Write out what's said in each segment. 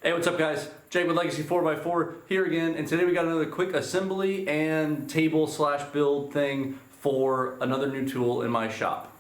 Hey, what's up guys? Jake with Legacy 4x4 here again, and today we got another quick assembly and table slash build thing for another new tool in my shop.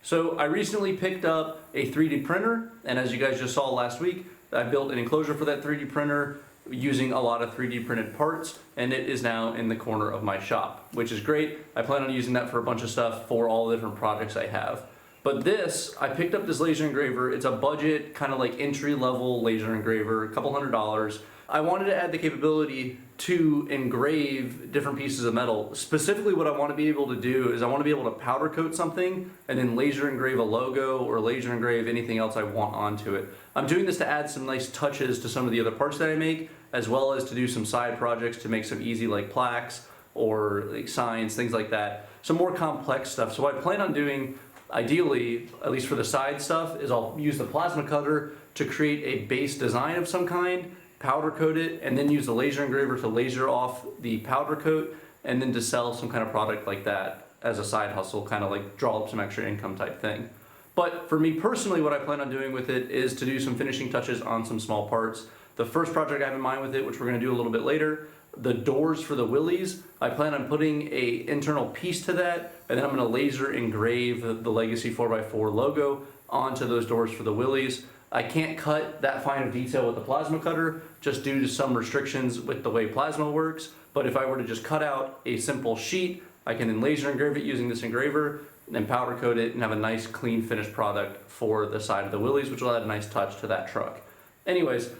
So I recently picked up a 3D printer, and as you guys just saw last week, I built an enclosure for that 3D printer using a lot of 3D printed parts, and it is now in the corner of my shop, which is great. I plan on using that for a bunch of stuff for all the different projects I have. But this, I picked up this laser engraver. It's a budget, kind of like entry-level laser engraver, a couple $100s. I wanted to add the capability to engrave different pieces of metal. Specifically what I want to be able to do is I want to be able to powder coat something and then laser engrave a logo or laser engrave anything else I want onto it. I'm doing this to add some nice touches to some of the other parts that I make, as well as to do some side projects to make some easy like plaques or like signs, things like that. Some more complex stuff. So what I plan on doing, ideally, at least for the side stuff, is I'll use the plasma cutter to create a base design of some kind, powder coat it, and then use the laser engraver to laser off the powder coat, and then to sell some kind of product like that as a side hustle, kind of like draw up some extra income type thing. But for me personally, what I plan on doing with it is to do some finishing touches on some small parts. The first project I have in mind with it, which we're going to do a little bit later, the doors for the Willies, I plan on putting a internal piece to that, and then I'm going to laser engrave the Legacy 4x4 logo onto those doors for the Willies. I can't cut that fine of detail with the plasma cutter just due to some restrictions with the way plasma works, but if I were to just cut out a simple sheet, I can then laser engrave it using this engraver, and powder coat it and have a nice clean finished product for the side of the Willies, which will add a nice touch to that truck. Anyways,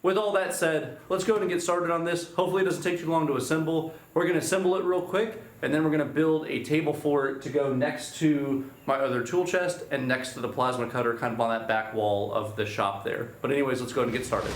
with all that said, let's go ahead and get started on this. Hopefully it doesn't take too long to assemble. We're going to assemble it real quick, and then we're going to build a table for it to go next to my other tool chest and next to the plasma cutter, kind of on that back wall of the shop there. But anyways, let's go ahead and get started.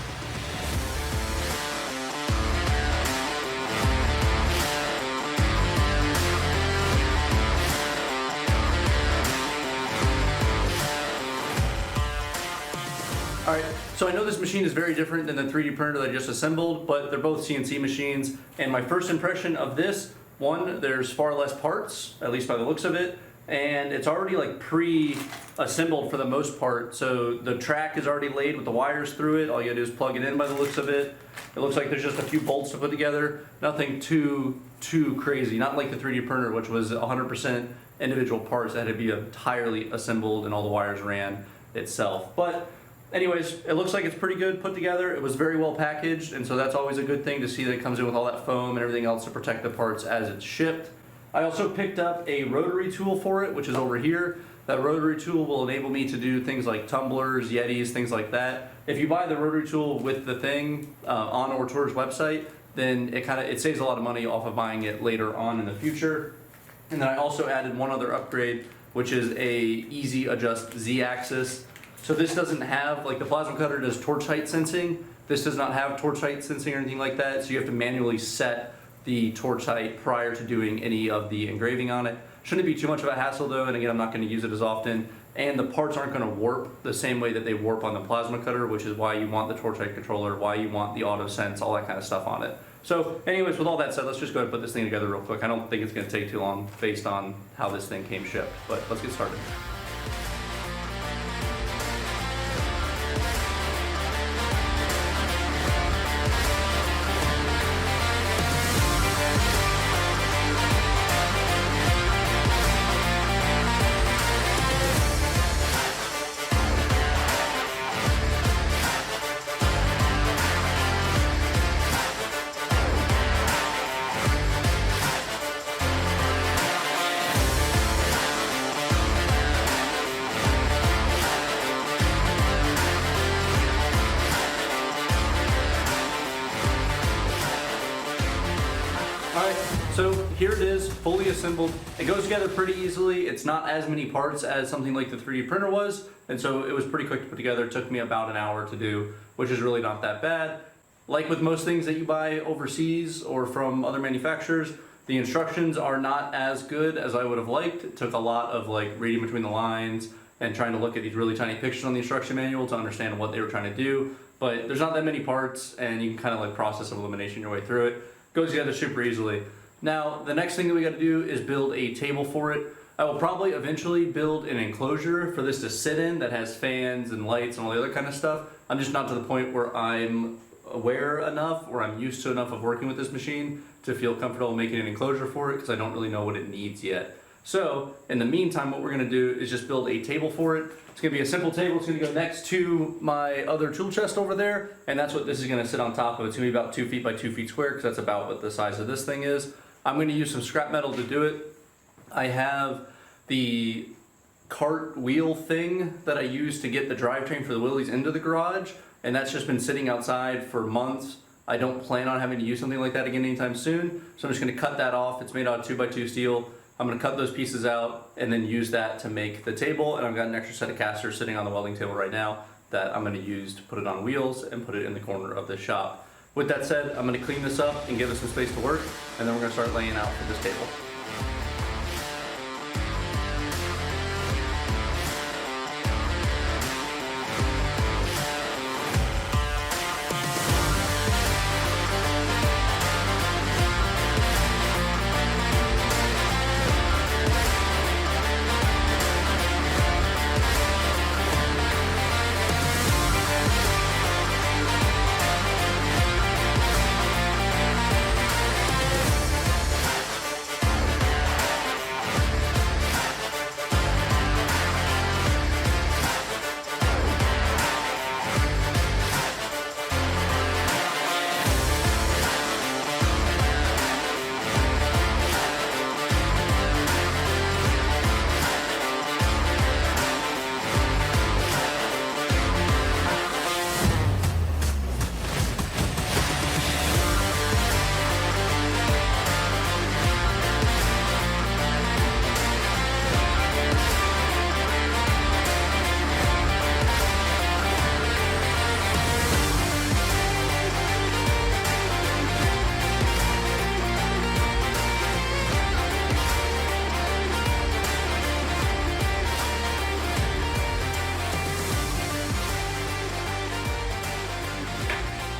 All right, so I know this machine is very different than the 3D printer that I just assembled, but they're both CNC machines. And my first impression of this, one, there's far less parts, at least by the looks of it, and it's already like pre-assembled for the most part. So the track is already laid with the wires through it. All you gotta do is plug it in by the looks of it. It looks like there's just a few bolts to put together. Nothing too crazy, not like the 3D printer, which was 100% individual parts that had to be entirely assembled and all the wires ran itself. But anyways, it looks like it's pretty good put together. It was very well packaged, and so that's always a good thing to see that it comes in with all that foam and everything else to protect the parts as it's shipped. I also picked up a rotary tool for it, which is over here. That rotary tool will enable me to do things like tumblers, yetis, things like that. If you buy the rotary tool with the thing on Ortur's website, then it saves a lot of money off of buying it later on in the future. And then I also added one other upgrade, which is a easy adjust Z-axis. So this doesn't have, like the plasma cutter does torch height sensing. This does not have torch height sensing or anything like that, so you have to manually set the torch height prior to doing any of the engraving on it. Shouldn't be too much of a hassle though, and again, I'm not going to use it as often. And the parts aren't going to warp the same way that they warp on the plasma cutter, which is why you want the torch height controller, why you want the auto sense, all that kind of stuff on it. So anyways, with all that said, let's just go ahead and put this thing together real quick. I don't think it's going to take too long based on how this thing came shipped, but let's get started. Alright, so here it is, fully assembled. It goes together pretty easily. It's not as many parts as something like the 3D printer was, and so it was pretty quick to put together. It took me about an hour to do, which is really not that bad. Like with most things that you buy overseas or from other manufacturers, the instructions are not as good as I would have liked. It took a lot of like reading between the lines and trying to look at these really tiny pictures on the instruction manual to understand what they were trying to do. but there's not that many parts, and you can kind of like process of elimination your way through it. Goes together super easily. Now, the next thing that we got to do is build a table for it. I will probably eventually build an enclosure for this to sit in that has fans and lights and all the other kind of stuff. I'm just not to the point where I'm aware enough or I'm used to enough of working with this machine to feel comfortable making an enclosure for it, because I don't really know what it needs yet. So in the meantime, what we're going to do is just build a table for it. It's going to be a simple table. It's going to go next to my other tool chest over there, and that's what this is going to sit on top of. It's going to be about 2 feet by 2 feet square, because that's about what the size of this thing is. I'm going to use some scrap metal to do it. I have the cart wheel thing that I use to get the drivetrain for the Willys into the garage, and that's just been sitting outside for months. I don't plan on having to use something like that again anytime soon, so I'm just going to cut that off. It's made out of 2x2 steel. I'm going to cut those pieces out and then use that to make the table, and I've got an extra set of casters sitting on the welding table right now that I'm going to use to put it on wheels and put it in the corner of the shop. With that said, I'm going to clean this up and give us some space to work, and then we're going to start laying out for this table.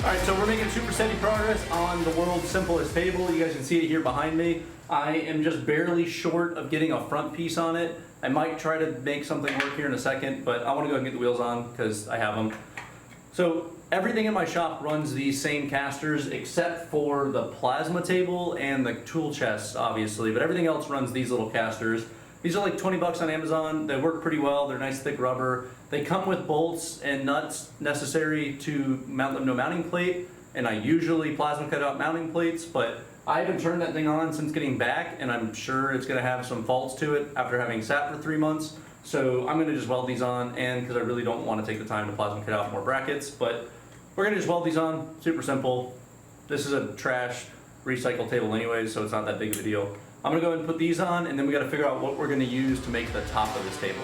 Alright, so we're making super steady progress on the world's simplest table. You guys can see it here behind me. I am just barely short of getting a front piece on it. I might try to make something work here in a second, but I want to go ahead and get the wheels on because I have them. So everything in my shop runs these same casters except for the plasma table and the tool chest, obviously, but everything else runs these little casters. These are like 20 bucks on Amazon. They work pretty well. They're nice thick rubber. They come with bolts and nuts necessary to mount them to a mounting plate, and I usually plasma cut out mounting plates, but I haven't turned that thing on since getting back, and I'm sure it's gonna have some faults to it after having sat for 3 months. So I'm gonna just weld these on, and because I really don't want to take the time to plasma cut out more brackets, but we're gonna just weld these on, super simple. This is a trash recycle table anyways, so it's not that big of a deal. I'm gonna go ahead and put these on, and then we gotta figure out what we're gonna use to make the top of this table.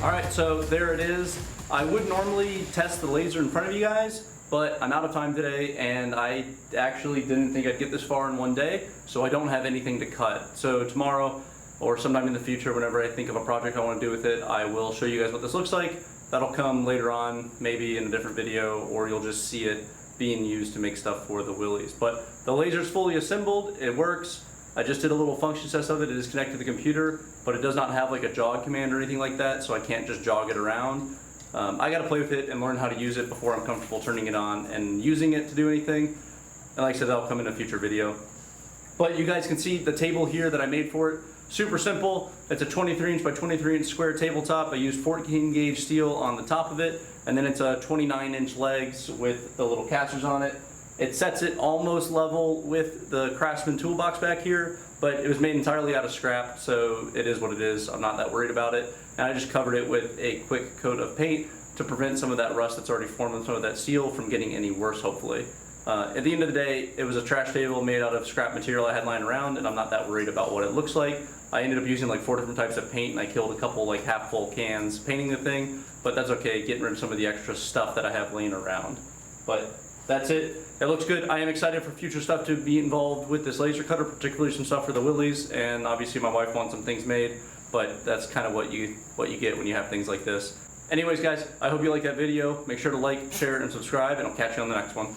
Alright, so there it is. I would normally test the laser in front of you guys, but I'm out of time today, and I actually didn't think I'd get this far in one day, so I don't have anything to cut. So tomorrow, or sometime in the future, whenever I think of a project I want to do with it, I will show you guys what this looks like. That'll come later on, maybe in a different video, or you'll just see it being used to make stuff for the Willys. But the laser's fully assembled, it works. I just did a little function test of it. It is connected to the computer, but it does not have like a jog command or anything like that, so I can't just jog it around. I gotta play with it and learn how to use it before I'm comfortable turning it on and using it to do anything. And like I said, that'll come in a future video. But you guys can see the table here that I made for it. Super simple. It's a 23 inch by 23 inch square tabletop. I used 14 gauge steel on the top of it, and then it's a 29 inch legs with the little casters on it. It sets it almost level with the Craftsman toolbox back here, but it was made entirely out of scrap, so it is what it is. I'm not that worried about it. And I just covered it with a quick coat of paint to prevent some of that rust that's already formed and some of that steel from getting any worse, hopefully. At the end of the day, it was a trash table made out of scrap material I had lying around, and I'm not that worried about what it looks like. I ended up using like 4 different types of paint, and I killed a couple like half full cans painting the thing, but that's okay, getting rid of some of the extra stuff that I have laying around. But that's it. It looks good. I am excited for future stuff to be involved with this laser cutter, particularly some stuff for the Willies, and obviously my wife wants some things made, but that's kind of what you get when you have things like this. Anyways guys, I hope you liked that video. Make sure to like, share, and subscribe, and I'll catch you on the next one.